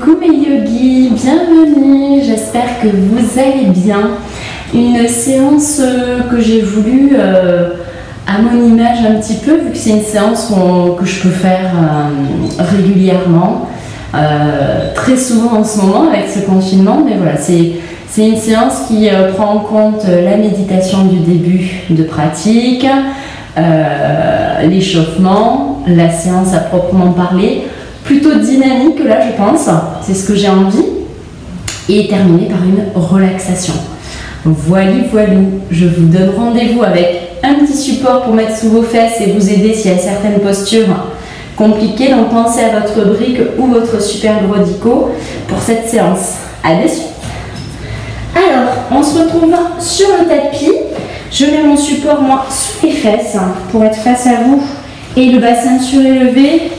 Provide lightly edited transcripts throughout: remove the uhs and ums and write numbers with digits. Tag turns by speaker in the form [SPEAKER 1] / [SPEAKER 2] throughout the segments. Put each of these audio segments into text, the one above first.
[SPEAKER 1] Coucou mes yogis, bienvenue, j'espère que vous allez bien. Une séance que j'ai voulu à mon image un petit peu, vu que c'est une séance que je peux faire régulièrement, très souvent en ce moment avec ce confinement, mais voilà, c'est une séance qui prend en compte la méditation du début de pratique, l'échauffement, la séance à proprement parler, plutôt dynamique là je pense, c'est ce que j'ai envie, et terminer par une relaxation. Voilou, je vous donne rendez-vous avec un petit support pour mettre sous vos fesses et vous aider s'il y a certaines postures compliquées, donc pensez à votre brique ou votre super gros dico pour cette séance. À de suite. Alors, on se retrouve sur le tapis, je mets mon support moi sous les fesses pour être face à vous et le bassin surélevé.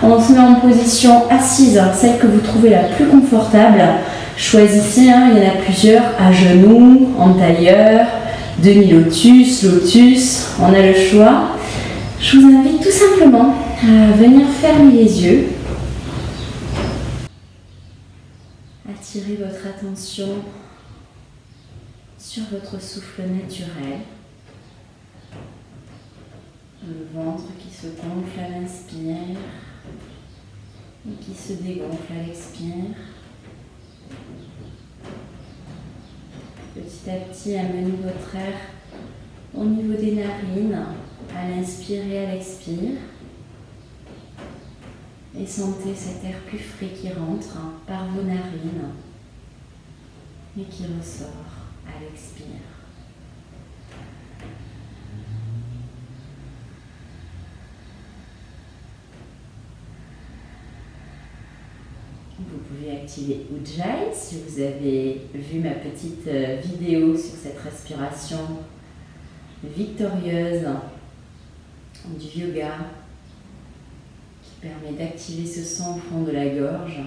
[SPEAKER 1] On se met en position assise, celle que vous trouvez la plus confortable. Choisissez, il y en a plusieurs, à genoux, en tailleur, demi-lotus, lotus, on a le choix. Je vous invite tout simplement à venir fermer les yeux. Attirez votre attention sur votre souffle naturel. Le ventre qui se gonfle à l'inspire et qui se dégonfle à l'expire. Petit à petit, amenez votre air au niveau des narines, à l'inspire et à l'expire. Et sentez cet air plus frais qui rentre par vos narines et qui ressort à l'expire. Vous pouvez activer Ujjayi si vous avez vu ma petite vidéo sur cette respiration victorieuse du yoga qui permet d'activer ce son au fond de la gorge.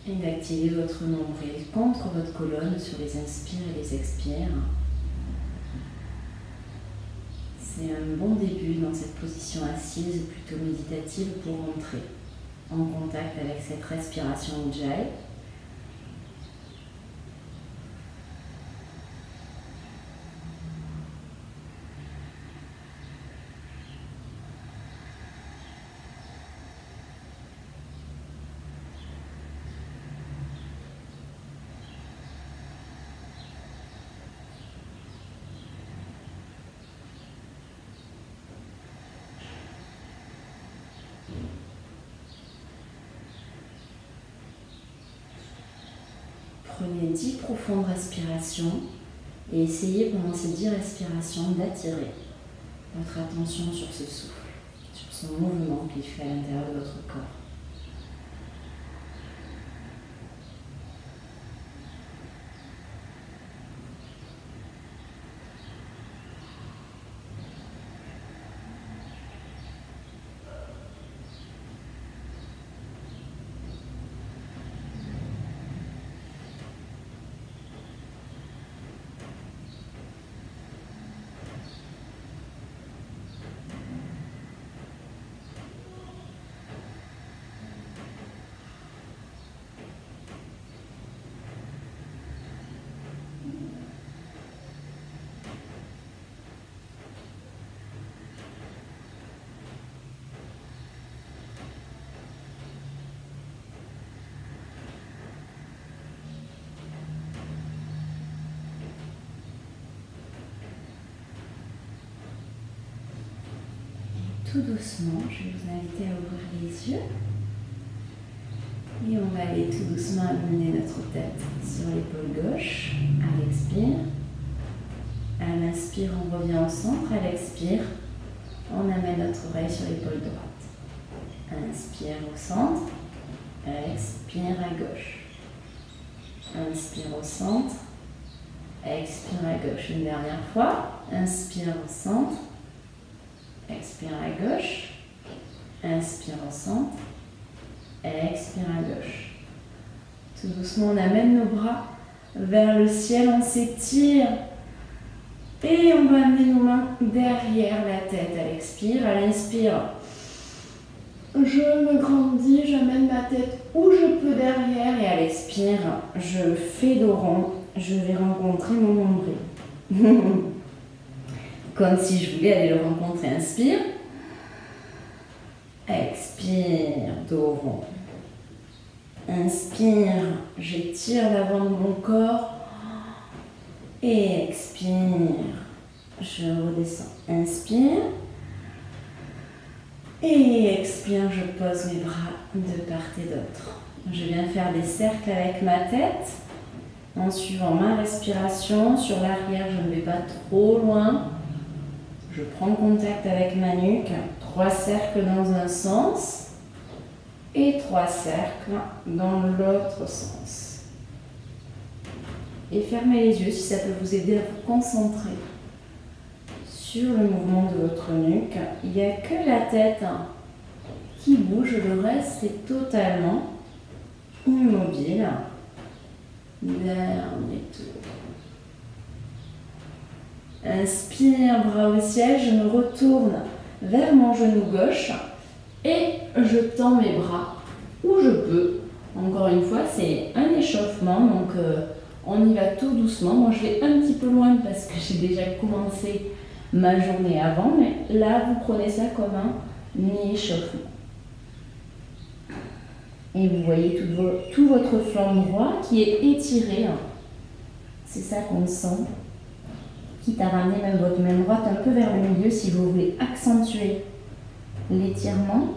[SPEAKER 1] Et d'activer votre nombril contre votre colonne sur les inspires et les expires. C'est un bon début dans cette position assise, plutôt méditative, pour entrer en contact avec cette respiration Ujjayi. Prenez 10 profondes respirations et essayez pendant ces 10 respirations d'attirer votre attention sur ce souffle, sur son mouvement qu'il fait à l'intérieur de votre corps. Tout doucement, je vais vous inviter à ouvrir les yeux et on va aller tout doucement amener notre tête sur l'épaule gauche à l'expire. À l'inspire, on revient au centre, à l'expire, on amène notre oreille sur l'épaule droite. Inspire au centre, expire à gauche. Inspire au centre, expire à gauche. Une dernière fois, inspire au centre. Expire à gauche, inspire au centre, expire à gauche. Tout doucement, on amène nos bras vers le ciel, on s'étire Et on va amener nos mains derrière la tête à l'expire. À l'inspire, je me grandis, j'amène ma tête où je peux derrière. Et à l'expire, je fais dos rond. Je vais rencontrer mon nombril. Comme si je voulais aller le rencontrer. Inspire. Expire, dos rond. Inspire, j'étire l'avant de mon corps. Et expire, je redescends. Inspire. Et expire, je pose mes bras de part et d'autre. Je viens faire des cercles avec ma tête. En suivant ma respiration, sur l'arrière, je ne vais pas trop loin. Je prends contact avec ma nuque. 3 cercles dans un sens. Et 3 cercles dans l'autre sens. Et fermez les yeux si ça peut vous aider à vous concentrer sur le mouvement de votre nuque. Il n'y a que la tête qui bouge, le reste c'est totalement immobile. Dernier tour. Inspire, bras au ciel, je me retourne vers mon genou gauche et je tends mes bras où je peux. Encore une fois, c'est un échauffement, donc on y va tout doucement. Moi, je vais un petit peu loin parce que j'ai déjà commencé ma journée avant, mais là, vous prenez ça comme un échauffement. Et vous voyez tout votre flanc droit qui est étiré. C'est ça qu'on sent. Quitte à ramener même votre main droite un peu vers le milieu si vous voulez accentuer l'étirement.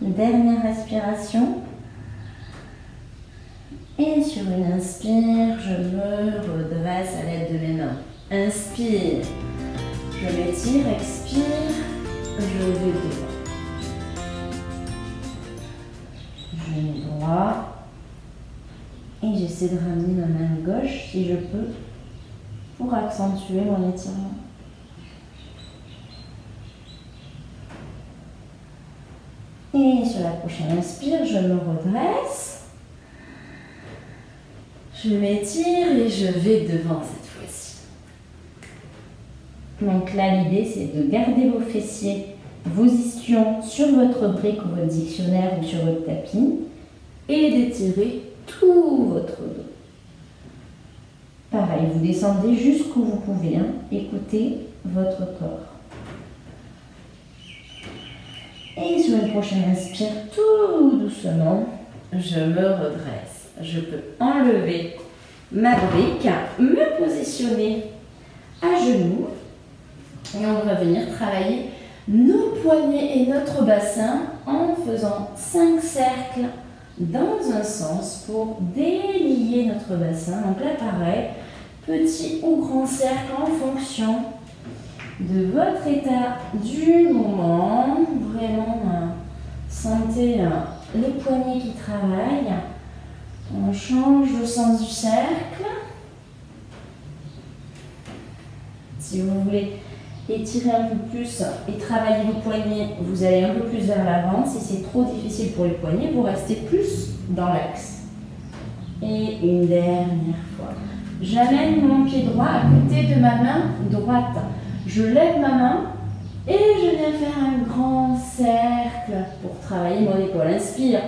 [SPEAKER 1] Dernière respiration. Et sur une inspire, je me redresse à l'aide de mes mains. Inspire, je m'étire, expire, je vais devant. Genou droit. Et j'essaie de ramener ma main gauche si je peux pour accentuer mon étirement. Et sur la prochaine inspire, je me redresse. Je m'étire et je vais devant cette fois-ci. Donc là, l'idée, c'est de garder vos fessiers, vos ischions sur votre brique ou votre dictionnaire ou sur votre tapis et d'étirer tout votre dos. Pareil, vous descendez jusqu'où vous pouvez. Écoutez votre corps. Et sur une prochaine inspire, tout doucement, je me redresse. Je peux enlever ma brique, me positionner à genoux et on va venir travailler nos poignets et notre bassin en faisant 5 cercles dans un sens pour délier notre bassin. Donc là, pareil, petit ou grand cercle en fonction de votre état du moment. Vraiment, sentez les poignets qui travaillent. On change le sens du cercle. Si vous voulez étirer un peu plus et travailler vos poignets, vous allez un peu plus vers l'avant. Si c'est trop difficile pour les poignets, vous restez plus dans l'axe. Et une dernière fois. J'amène mon pied droit à côté de ma main droite. Je lève ma main et je viens faire un grand cercle pour travailler mon épaule. Inspire.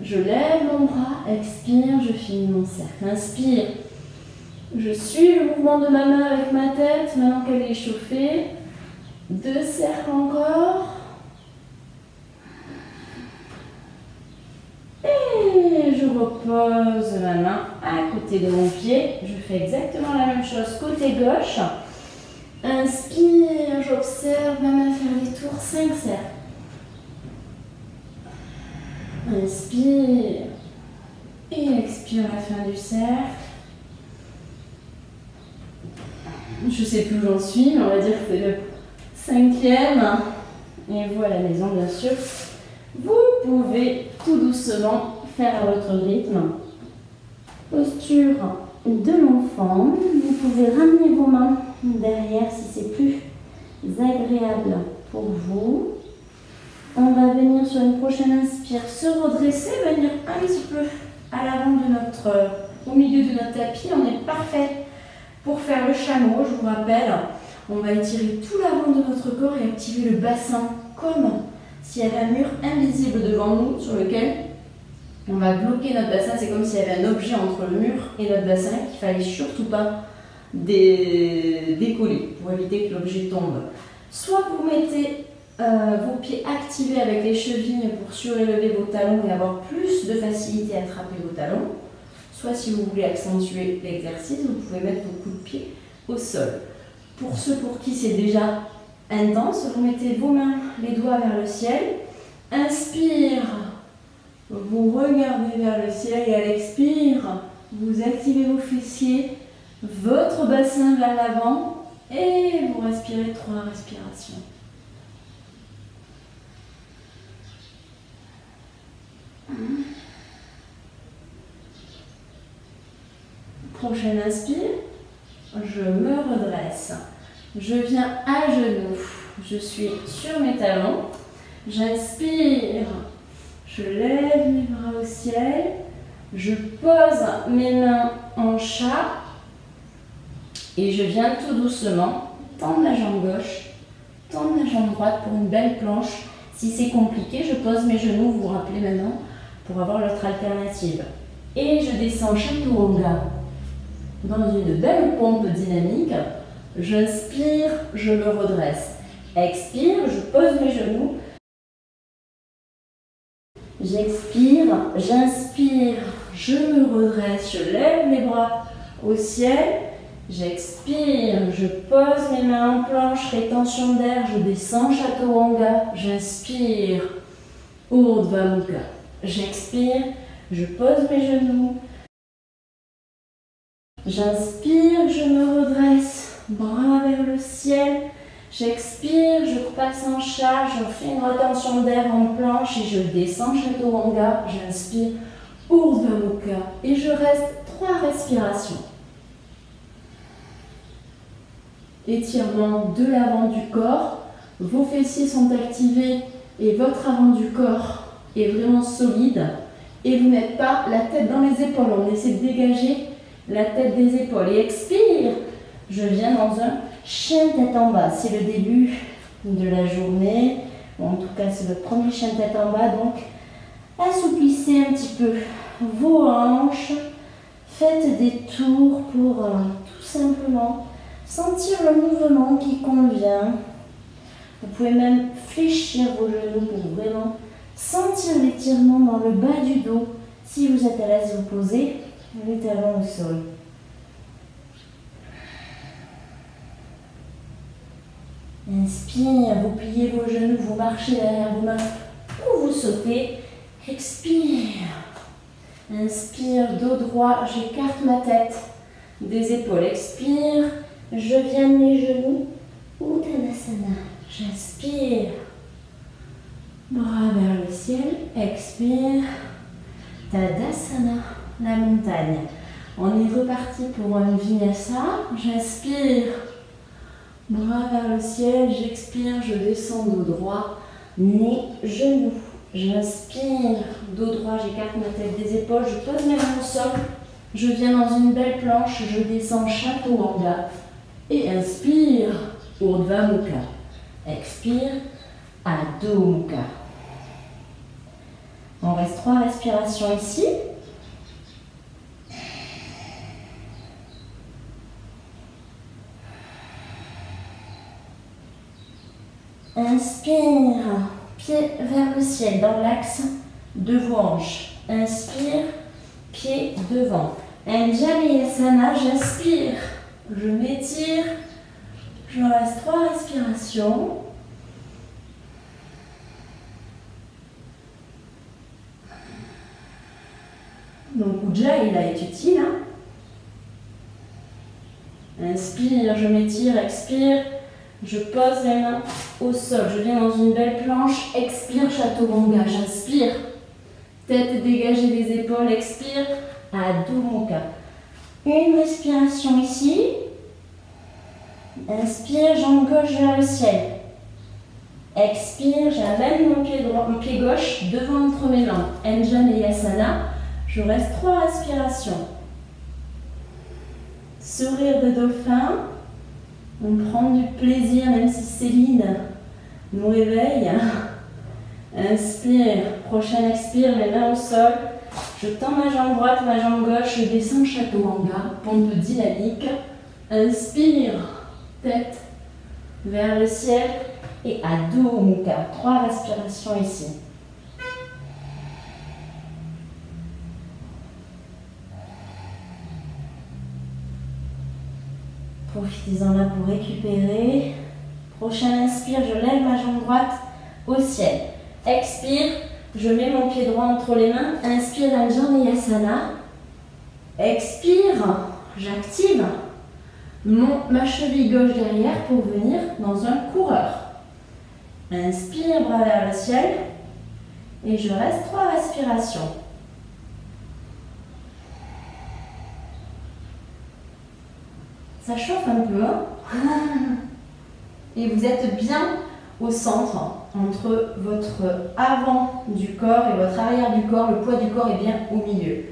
[SPEAKER 1] Je lève mon bras, expire, je finis mon cercle. Inspire. Je suis le mouvement de ma main avec ma tête, maintenant qu'elle est échauffée. 2 cercles encore. Et je repose ma main à côté de mon pied. Je fais exactement la même chose côté gauche. Inspire, j'observe ma main faire les tours, 5 cercles. Inspire et expire à la fin du cercle. Je ne sais plus où j'en suis, mais on va dire que c'est le 5e. Et vous à la maison, bien sûr. Vous pouvez tout doucement faire à votre rythme. Posture de l'enfant. Vous pouvez ramener vos mains derrière si c'est plus agréable pour vous. On va venir sur une prochaine inspire, se redresser, venir un petit peu à l'avant de au milieu de notre tapis. On est parfait Pour faire le chameau, je vous rappelle, on va étirer tout l'avant de notre corps et activer le bassin comme s'il y avait un mur invisible devant nous sur lequel on va bloquer notre bassin. C'est comme s'il y avait un objet entre le mur et notre bassin qu'il ne fallait surtout pas décoller pour éviter que l'objet tombe. Soit vous mettez vos pieds activés avec les chevilles pour surélever vos talons et avoir plus de facilité à attraper vos talons. Soit si vous voulez accentuer l'exercice, vous pouvez mettre vos coups de pied au sol. Pour ceux pour qui c'est déjà intense, vous mettez vos mains, les doigts vers le ciel. Inspire, vous regardez vers le ciel et à l'expire, vous activez vos fessiers, votre bassin vers l'avant et vous respirez 3 respirations. Prochaine inspire, je me redresse, je viens à genoux, je suis sur mes talons, j'inspire, je lève mes bras au ciel, je pose mes mains en chat et je viens tout doucement tendre la jambe gauche, tendre la jambe droite pour une belle planche. Si c'est compliqué, je pose mes genoux, vous vous rappelez maintenant, pour avoir l'autre alternative. Et je descends chaturanga dans une belle pompe dynamique. J'inspire, je me redresse. Expire, je pose mes genoux. J'expire, j'inspire, je me redresse, je lève les bras au ciel. J'expire, je pose mes mains en planche, rétention d'air, je descends chaturanga. J'inspire, Urdhva Mukha. J'expire, je pose mes genoux. J'inspire, je me redresse, bras vers le ciel. J'expire, je passe en chat, je fais une rétention d'air en planche et je descends chaturanga. J'inspire, Urdhva Mukha et je reste 3 respirations. Étirement de l'avant du corps, vos fessiers sont activés et votre avant du corps est vraiment solide et vous n'êtes pas la tête dans les épaules. On essaie de dégager la tête des épaules et expire. Je viens dans un chien tête en bas. C'est le début de la journée. Bon, en tout cas, c'est le premier chien tête en bas. Donc, assouplissez un petit peu vos hanches. Faites des tours pour tout simplement sentir le mouvement qui convient. Vous pouvez même fléchir vos genoux pour vraiment sentir l'étirement dans le bas du dos. Si vous êtes à l'aise, vous posez les talons au sol. Inspire, vous pliez vos genoux, vous marchez derrière vos mains ou vous sautez. Expire. Inspire, dos droit, j'écarte ma tête des épaules. Expire, je viens de mes genoux. Uttanasana. J'inspire. Bras vers le ciel. Expire. Tadasana, la montagne. On est reparti pour un vinyasa. J'inspire. Bras vers le ciel. J'expire. Je descends dos droit. Nez, genoux. J'inspire. Dos droit, j'écarte ma tête des épaules. Je pose mes mains au sol. Je viens dans une belle planche. Je descends chaturanga. Et inspire. Urdhva Mukha. Expire. Adho Mukha. On reste 3 respirations ici. Inspire, pied vers le ciel dans l'axe de vos hanches. Inspire, pied devant. Anjaneyasana, j'inspire, je m'étire, je reste 3 respirations. Donc Ujjayi là est utile. Inspire, je m'étire, expire, je pose les mains au sol. Je viens dans une belle planche, expire, chaturanga, j'inspire. Tête dégagée des épaules, expire, Adho Mukha. Une respiration ici. Inspire, jambe gauche vers le ciel. Expire, j'amène mon pied gauche devant entre mes mains. Anjaneyasana. Je reste 3 respirations. Sourire de dauphin. On prend du plaisir même si Céline nous réveille. Inspire. Prochaine expire, les mains au sol. Je tends ma jambe droite, ma jambe gauche. Je descends chaturanga. Pompe dynamique. Inspire. Tête vers le ciel. Et Adho Mukha. 3 respirations ici. Profitez-en là pour récupérer. Prochain inspire, je lève ma jambe droite au ciel. Expire, je mets mon pied droit entre les mains. Inspire, Anjaneyasana. Expire, j'active ma cheville gauche derrière pour venir dans un coureur. Inspire, bras vers le ciel. Et je reste 3 respirations. Ça chauffe un peu. Et vous êtes bien au centre, entre votre avant du corps et votre arrière du corps. Le poids du corps est bien au milieu.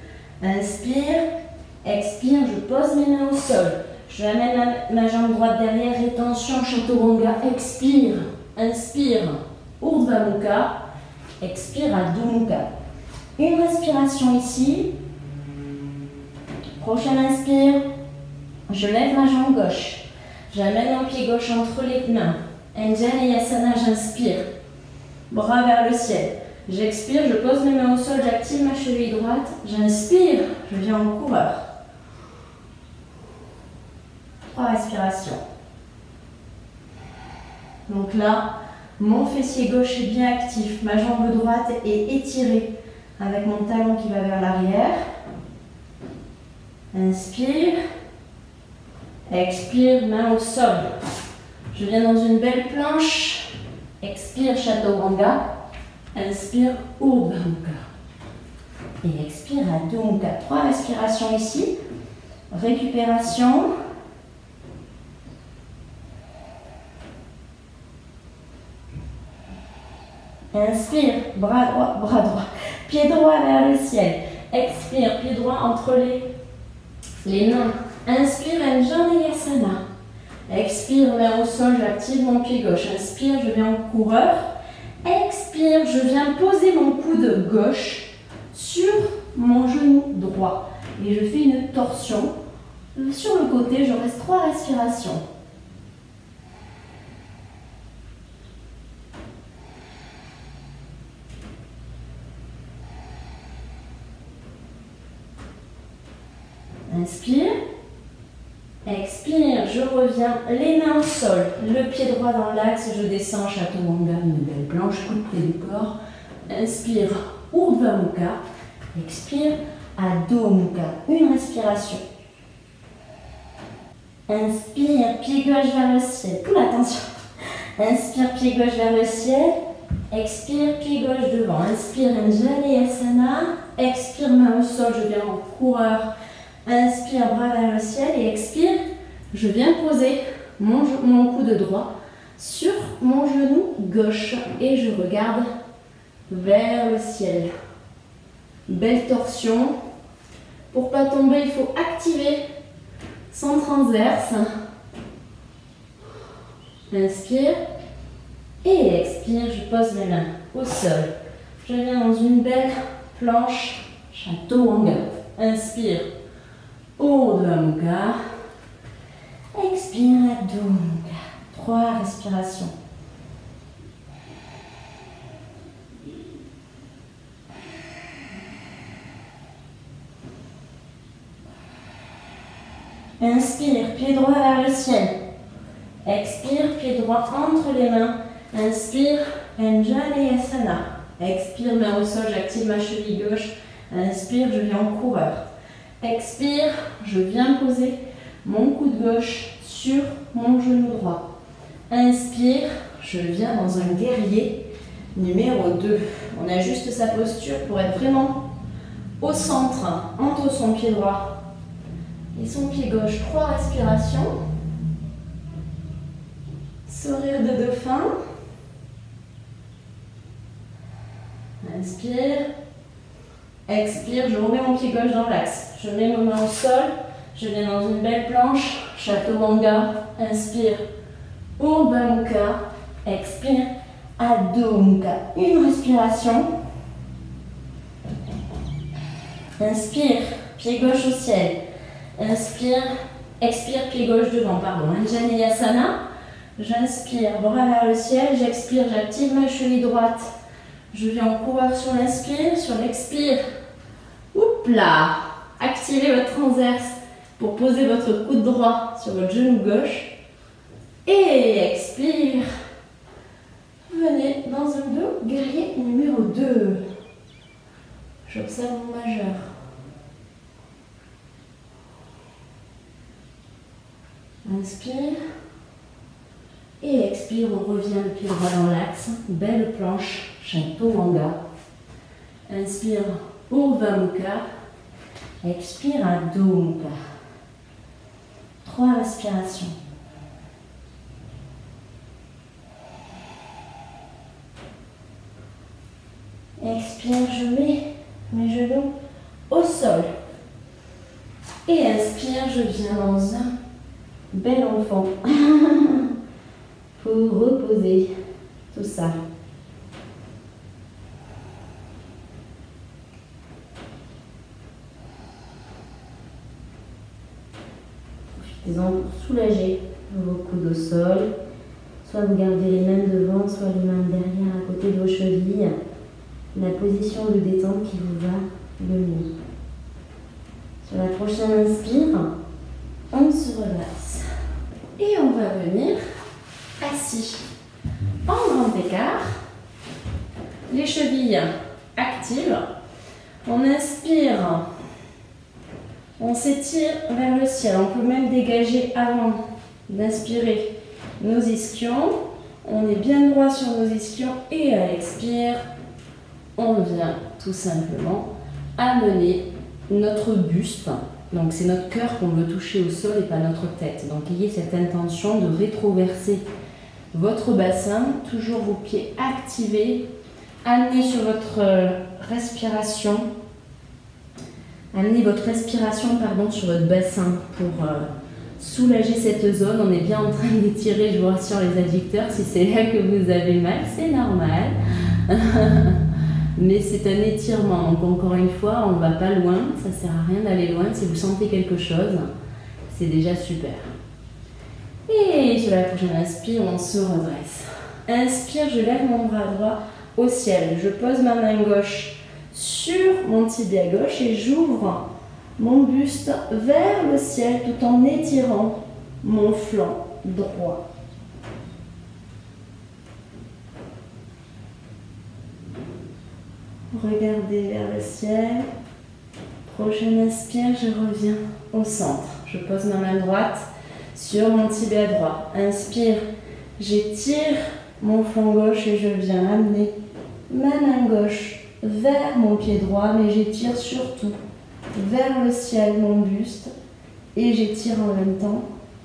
[SPEAKER 1] Inspire, expire, je pose mes mains au sol. Je ramène ma jambe droite derrière, rétention, chaturanga. Expire, inspire, Urdhva Mukha. Expire, Adho Mukha. Une respiration ici. Prochain inspire. Je lève ma jambe gauche. J'amène mon pied gauche entre les mains. Anjaneyasana, j'inspire. Bras vers le ciel. J'expire, je pose mes mains au sol, j'active ma cheville droite. J'inspire, je viens en coureur. 3 respirations. Donc là, mon fessier gauche est bien actif. Ma jambe droite est étirée avec mon talon qui va vers l'arrière. Inspire. Expire, main au sol. Je viens dans une belle planche. Expire, chaturanga. Inspire, Urdhva Mukha. Et expire, Adho Mukha. 3 respirations ici. Récupération. Inspire, bras droit. Pied droit vers le ciel. Expire, pied droit entre les mains. Inspire, Anjaneyasana. Expire, main au sol, j'active mon pied gauche. Inspire, je viens en coureur. Expire, je viens poser mon coude gauche sur mon genou droit. Et je fais une torsion. Sur le côté, je reste 3 respirations. Inspire. Expire, je reviens, les mains au sol, le pied droit dans l'axe, je descends, chaturanga, une belle planche, coude près du corps. Inspire, Urdhva Mukha. Expire, Adho Mukha. Une respiration. Inspire, pied gauche vers le ciel. Toute l'attention. Inspire, pied gauche vers le ciel. Expire, pied gauche devant. Inspire, Anjaneyasana. Expire, main au sol, je viens en coureur. Inspire, bras vers le ciel et expire. Je viens poser mon coude droit sur mon genou gauche et je regarde vers le ciel. Belle torsion. Pour ne pas tomber, il faut activer son transverse. Inspire et expire. Je pose mes mains au sol. Je viens dans une belle planche chaturanga. Inspire. Urdhva Mukha. Expire, Adho Mukha. 3 respirations. Inspire, pied droit vers le ciel. Expire, pied droit entre les mains. Inspire, Anjaneyasana. Expire, main au sol, j'active ma cheville gauche. Inspire, je viens en coureur. Expire, je viens poser mon coude gauche sur mon genou droit. Inspire, je viens dans un guerrier numéro 2. On ajuste sa posture pour être vraiment au centre, entre son pied droit et son pied gauche. 3 respirations. Sourire de dauphin. Inspire. Expire, je remets mon pied gauche dans l'axe. Je mets mes mains au sol. Je viens dans une belle planche, Chaturanga. Inspire, Urdhva Mukha. Expire, Adho Mukha. Une respiration. Inspire, pied gauche au ciel. Inspire, expire, pied gauche devant, pardon. Anjaneyasana. J'inspire, bras vers le ciel. J'expire, j'active ma cheville droite. Je viens en coureur sur l'inspire, sur l'expire. Oups là. Activez votre transverse pour poser votre coude droit sur votre genou gauche. Et expire. Venez dans un dos, guerrier numéro 2. J'observe mon majeur. Inspire. Et expire, on revient le pied droit dans l'axe. Belle planche, Chaturanga. Inspire, Urdhva Mukha. Expire, Adho Mukha. 3 respirations. Expire, je mets mes genoux au sol. Et inspire, je viens dans un bel enfant. Pour reposer tout ça. Profitez-en pour soulager vos coudes au sol. Soit vous gardez les mains devant, soit les mains derrière à côté de vos chevilles. La position de détente qui vous va le mieux. Sur la prochaine inspire, on se relaxe. Et on va venir assis en grand écart. Les chevilles actives. On inspire. On s'étire vers le ciel. On peut même dégager avant d'inspirer nos ischions. On est bien droit sur nos ischions et à l'expire, on vient tout simplement amener notre buste. Donc c'est notre cœur qu'on veut toucher au sol et pas notre tête. Donc ayez cette intention de rétroverser votre bassin, toujours vos pieds activés. Amenez sur votre respiration. Amenez votre respiration sur votre bassin pour soulager cette zone. On est bien en train d'étirer, je vous rassure les adducteurs, si c'est là que vous avez mal, c'est normal. Mais c'est un étirement, donc encore une fois, on ne va pas loin, ça ne sert à rien d'aller loin. Si vous sentez quelque chose, c'est déjà super. Et sur la prochaine inspire, on se redresse. Inspire, je lève mon bras droit au ciel. Je pose ma main gauche sur mon tibia gauche et j'ouvre mon buste vers le ciel tout en étirant mon flanc droit. Regardez vers le ciel. Prochaine inspire, je reviens au centre. Je pose ma main droite sur mon tibia droit. Inspire, j'étire mon flanc gauche et je viens amener ma main gauche vers mon pied droit, mais j'étire surtout vers le ciel mon buste et j'étire en même temps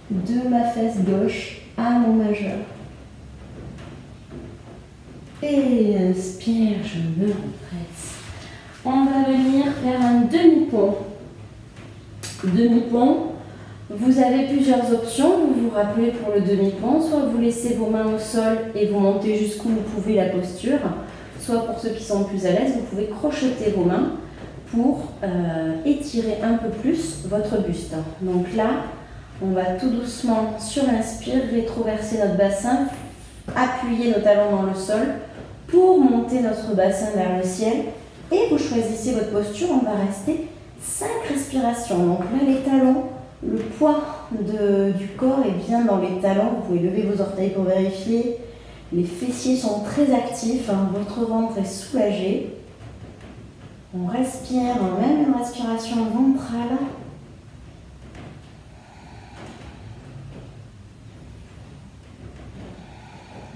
[SPEAKER 1] de ma fesse gauche à mon majeur. Et inspire, je me redresse. On va venir faire un demi-pont. Demi-pont, vous avez plusieurs options. Vous vous rappelez pour le demi-pont, soit vous laissez vos mains au sol et vous montez jusqu'où vous pouvez la posture, soit pour ceux qui sont plus à l'aise, vous pouvez crocheter vos mains pour étirer un peu plus votre buste. Donc là, on va tout doucement sur l'inspire rétroverser notre bassin, appuyer nos talons dans le sol pour monter notre bassin vers le ciel. Et vous choisissez votre posture, on va rester 5 respirations. Donc là, les talons, le poids du corps est bien dans les talons. Vous pouvez lever vos orteils pour vérifier. Les fessiers sont très actifs, votre ventre est soulagé. On respire, même une respiration ventrale.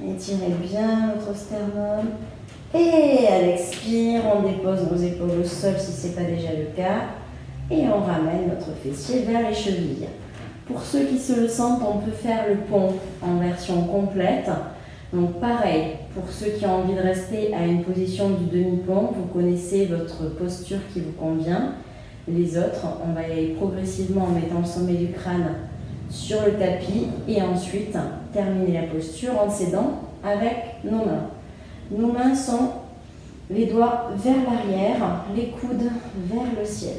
[SPEAKER 1] Étirez bien votre sternum. Et à l'expire, on dépose nos épaules au sol si ce n'est pas déjà le cas. Et on ramène notre fessier vers les chevilles. Pour ceux qui se le sentent, on peut faire le pont en version complète. Donc pareil, pour ceux qui ont envie de rester à une position du demi-pont, vous connaissez votre posture qui vous convient. les autres. On va y aller progressivement en mettant le sommet du crâne sur le tapis et ensuite terminer la posture en s'aidant avec nos mains. Nos mains sont les doigts vers l'arrière, les coudes vers le ciel.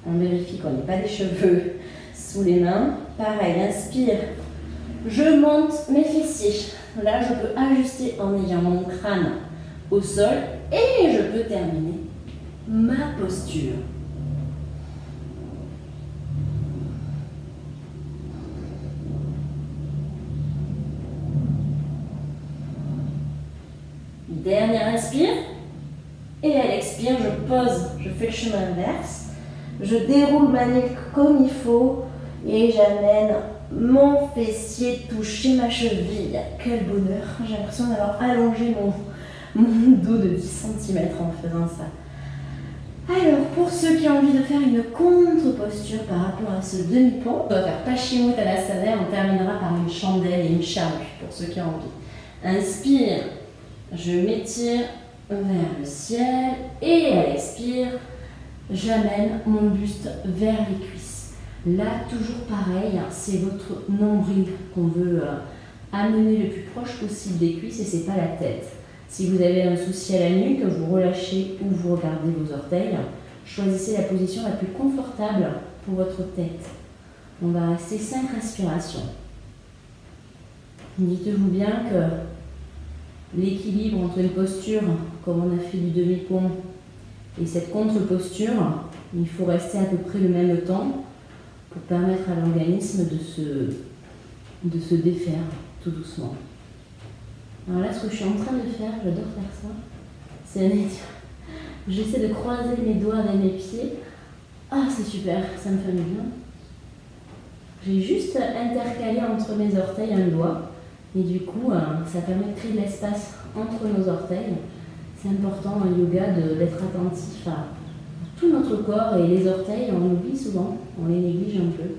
[SPEAKER 1] On vérifie qu'on n'ait pas des cheveux sous les mains. Pareil, inspire. Je monte mes fessiers. Là, je peux ajuster en ayant mon crâne au sol et je peux terminer ma posture. Dernière inspire. Et à l'expire, je pose, je fais le chemin inverse. Je déroule ma nuque comme il faut et j'amène mon fessier toucher ma cheville. Quel bonheur! J'ai l'impression d'avoir allongé mon dos de 10 cm en faisant ça. Alors, pour ceux qui ont envie de faire une contre-posture par rapport à ce demi-pont, on va faire Paschimottanasana, on terminera par une chandelle et une charrue, pour ceux qui ont envie. Inspire, je m'étire vers le ciel et à l'expire, j'amène mon buste vers les cuisses. Là, toujours pareil, c'est votre nombril qu'on veut amener le plus proche possible des cuisses et c'est pas la tête. Si vous avez un souci à la nuque, vous relâchez ou vous regardez vos orteils. Choisissez la position la plus confortable pour votre tête. On va rester 5 respirations. Dites-vous bien que l'équilibre entre une posture, comme on a fait du demi-pont, et cette contre-posture, il faut rester à peu près le même temps pour permettre à l'organisme de se défaire tout doucement. Alors là, ce que je suis en train de faire, j'adore faire ça, c'est un étirement. J'essaie de croiser mes doigts avec mes pieds. Ah, c'est super, ça me fait du bien. J'ai juste intercalé entre mes orteils un doigt. Et du coup, ça permet de créer de l'espace entre nos orteils. C'est important en yoga d'être attentif à tout notre corps et les orteils, on oublie souvent, on les néglige un peu.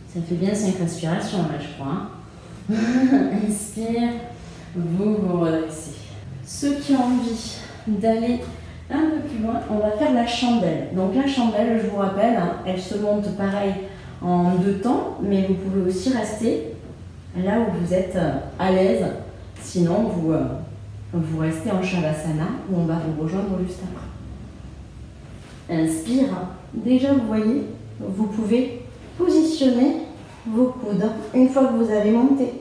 [SPEAKER 1] Ça fait bien 5 respirations là, je crois. Inspire, vous redressez. Ceux qui ont envie d'aller un peu plus loin, on va faire la chandelle. Donc la chandelle, je vous rappelle, elle se monte pareil en 2 temps, mais vous pouvez aussi rester là où vous êtes à l'aise. Sinon, vous restez en Shavasana où on va vous rejoindre juste après. Inspire. Déjà, vous voyez, vous pouvez positionner vos coudes une fois que vous avez monté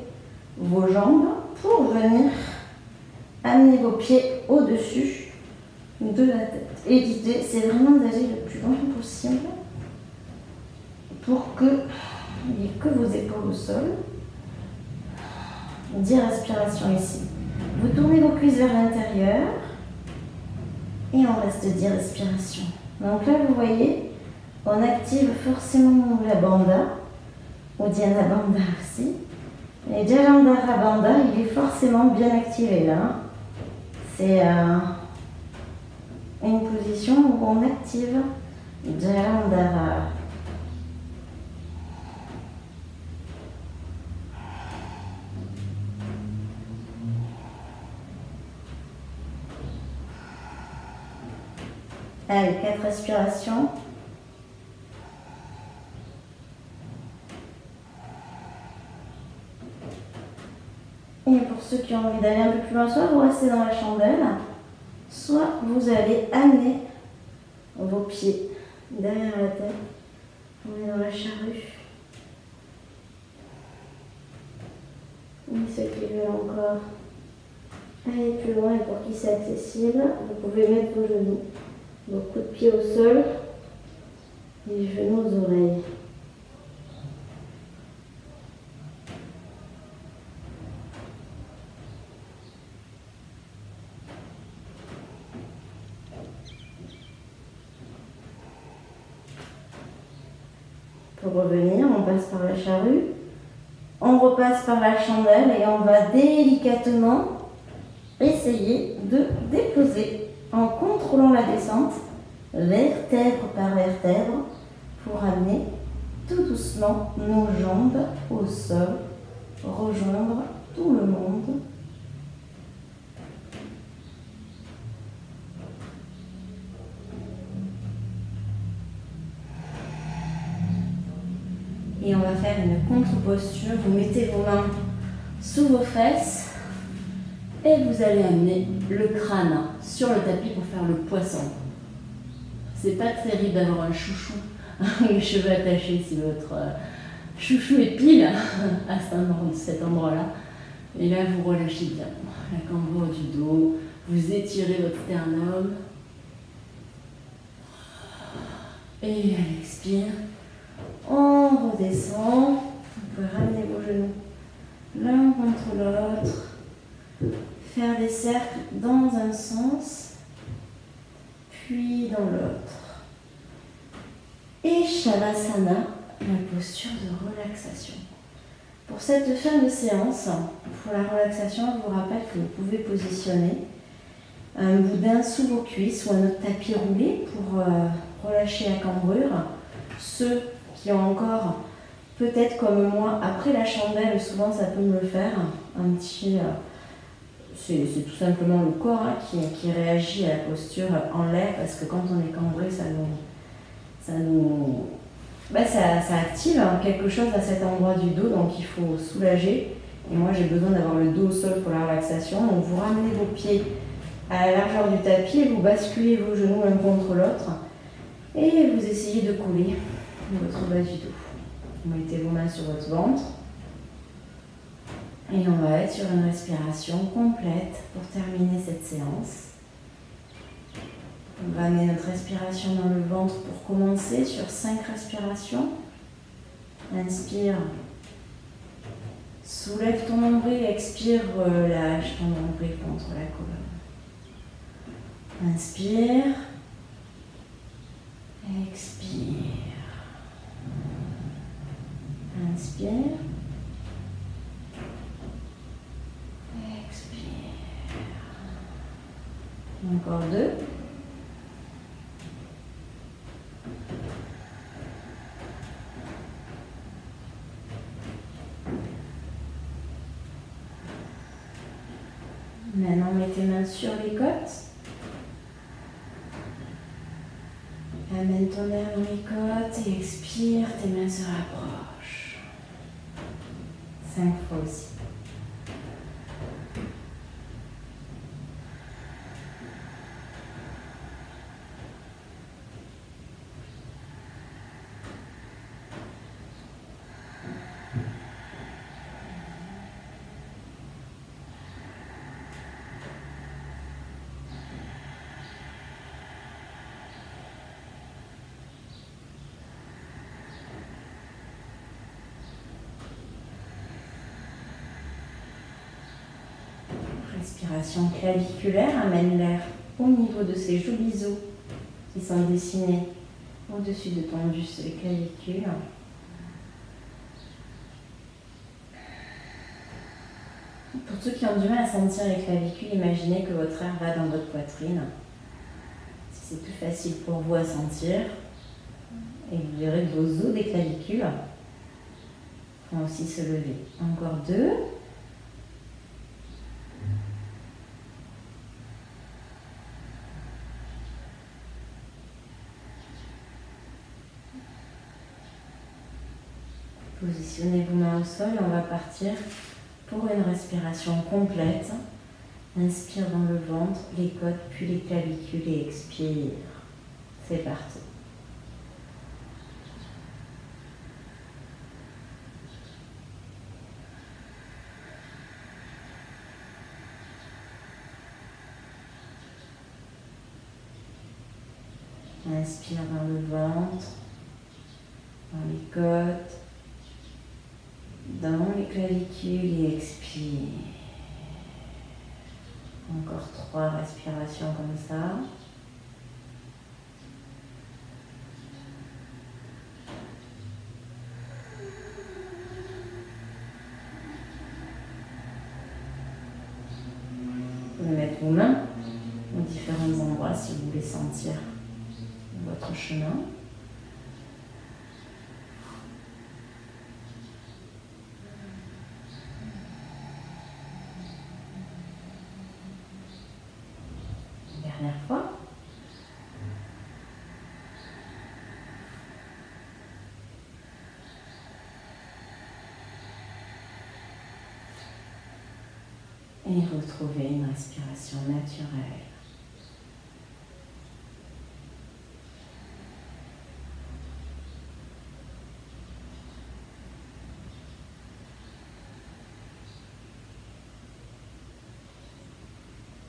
[SPEAKER 1] vos jambes pour venir amener vos pieds au-dessus de la tête. Et l'idée, c'est vraiment d'aller le plus loin possible pour qu'il n'y ait que vos épaules au sol. 10 respirations ici. Vous tournez vos cuisses vers l'intérieur et on reste 10 respirations. Donc là, vous voyez, on active forcément la bandha ou Dhyana Bandha aussi. Et Jalandhara Bandha, il est forcément bien activé là. C'est une position où on active Jalandhara. Allez, 4 respirations. Et pour ceux qui ont envie d'aller un peu plus loin, soit vous restez dans la chandelle, soit vous allez amener vos pieds derrière la tête. On est dans la charrue. Et ceux qui veulent encore aller plus loin et pour qui c'est accessible, vous pouvez mettre vos genoux. Vos coups de pied au sol, les genoux aux oreilles. Pour revenir, on passe par la charrue, on repasse par la chandelle et on va délicatement essayer de déposer en contrôlant la descente, vertèbre par vertèbre, pour amener tout doucement nos jambes au sol, rejoindre tout le monde. va faire une contre-posture. Vous mettez vos mains sous vos fesses et vous allez amener le crâne sur le tapis pour faire le poisson. C'est pas terrible d'avoir un chouchou, les cheveux attachés si votre chouchou est pile à cet endroit-là. Et là, vous relâchez bien la cambrure du dos, vous étirez votre sternum. Et à l'expire, on redescend. Vous pouvez ramener vos genoux l'un contre l'autre. Faire des cercles dans un sens, puis dans l'autre. Et Shavasana, la posture de relaxation. Pour cette fin de séance, pour la relaxation, je vous rappelle que vous pouvez positionner un boudin sous vos cuisses ou un autre tapis roulé pour relâcher la cambrure. Ceux qui ont encore, peut-être comme moi, après la chandelle, souvent ça peut me le faire, un petit... c'est tout simplement le corps qui réagit à la posture en l'air, parce que quand on est cambré, ça active quelque chose à cet endroit du dos, donc il faut soulager. Et moi, j'ai besoin d'avoir le dos au sol pour la relaxation. Donc vous ramenez vos pieds à la largeur du tapis et vous basculez vos genoux l'un contre l'autre. Et vous essayez de coller votre bas du dos. Vous mettez vos mains sur votre ventre. Et on va être sur une respiration complète pour terminer cette séance. On va amener notre respiration dans le ventre pour commencer sur 5 respirations. Inspire. Soulève ton nombril, expire, relâche ton nombril contre la colonne. Inspire. Expire. Inspire. Expire. Encore 2. Maintenant, mets tes mains sur les côtes. Amène ton air dans les côtes et expire, tes mains se rapprochent. 5 fois aussi. Respiration claviculaire, amène l'air au niveau de ces jolis os qui sont dessinés au-dessus de ton buste et clavicule. Pour ceux qui ont du mal à sentir les clavicules, imaginez que votre air va dans votre poitrine. Si c'est plus facile pour vous à sentir, et vous verrez que vos os des clavicules vont aussi se lever. Encore 2. Positionnez vos mains au sol et on va partir pour une respiration complète. Inspire dans le ventre, les côtes, puis les clavicules et expire. C'est parti. Inspire dans le ventre, dans les côtes, dans les clavicules et expire. Encore 3 respirations comme ça. Vous pouvez mettre vos mains aux différents endroits si vous voulez sentir votre chemin. Dernière fois. Et retrouvez une respiration naturelle.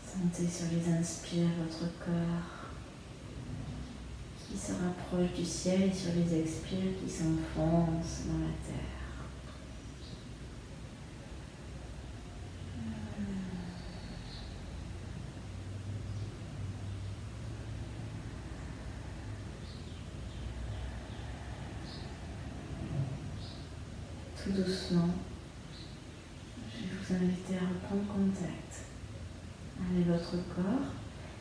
[SPEAKER 1] Sentez sur les inspires votre corps qui se rapproche du ciel et sur les expires qui s'enfoncent dans la terre. Tout doucement, je vais vous inviter à reprendre contact avec votre corps.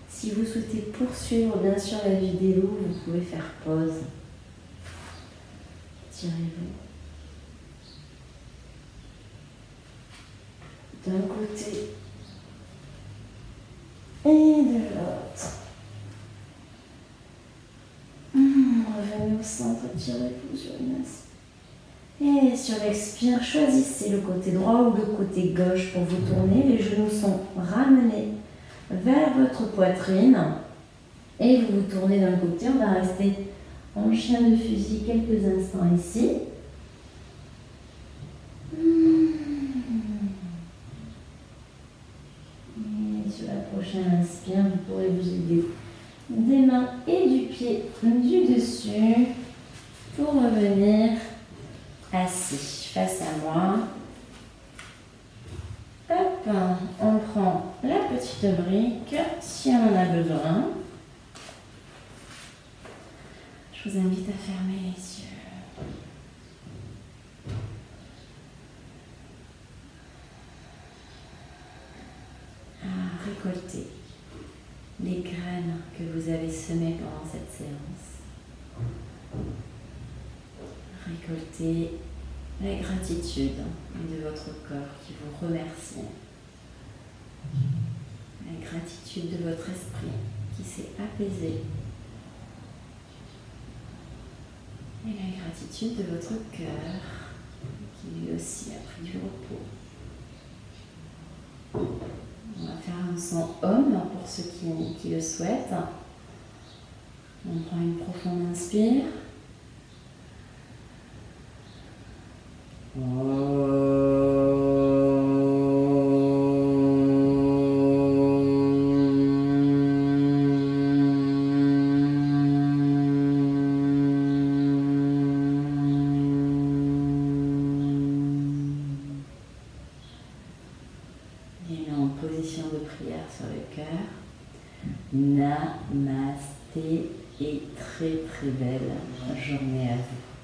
[SPEAKER 1] Si vous souhaitez poursuivre bien sûr la vidéo, vous pouvez faire pause. Tirez-vous d'un côté et de l'autre. Revenez au centre, tirez-vous sur une inspire. Et sur l'expire, choisissez le côté droit ou le côté gauche pour vous tourner. Les genoux sont ramenés vers votre poitrine et vous vous tournez d'un côté. On va rester en chien de fusil quelques instants ici. Et sur la prochaine inspire, vous pourrez vous aider des mains et du pied du dessus pour revenir assis face à moi. Hop, on prend la petite brique si on en a besoin. Je vous invite à fermer les yeux. À récolter les graines que vous avez semées pendant cette séance. Récoltez la gratitude de votre corps qui vous remercie. La gratitude de votre esprit qui s'est apaisé. Et la gratitude de votre cœur qui lui aussi a pris du repos. On va faire un son Om pour ceux qui le souhaitent. On prend une profonde inspire. Et en position de prière sur le cœur. Namasté et très très belle journée à vous.